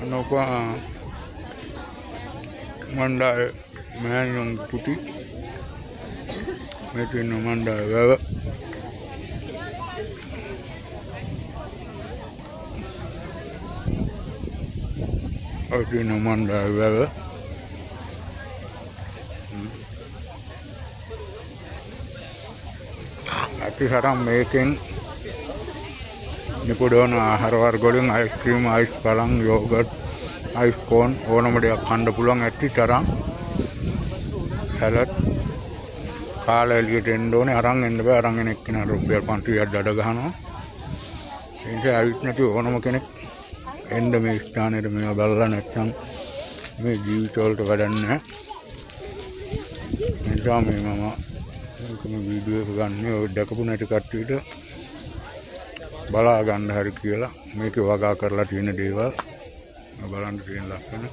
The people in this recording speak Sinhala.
Ano pa Mandai Manyong Puti Metin Mandai Wewe Metin Mandai Wewe Ati sarang making Nipudona Harvargolin ice cream, ice palang, yogurt, ice cone, ඕනමඩ කණ්ඩ පුළුවන් ඇති තරම් සැලඩ් කාලා එළියට එන්න ඕනේ අරන් එන්න බෑ අරන් එන එක්කෙනා රුපියල් 500ක් දඩ ගහනවා ඒ නිසා ඇවිත් නැති ඕනම කෙනෙක් එන්න මේ ස්ථානෙට මේවා බලලා නැත්නම් මේ ජීවිතවලට වැඩක් නැහැ ඒ නිසා මේ මම මේ වීඩියෝ එක ගන්න ඔය දැකපු නැති කට්ටියට බලා ගන්න හරි කියලා මේකේ වගා කරලා තියෙන දේවල් බලන්න තියෙන ලක්ෂණ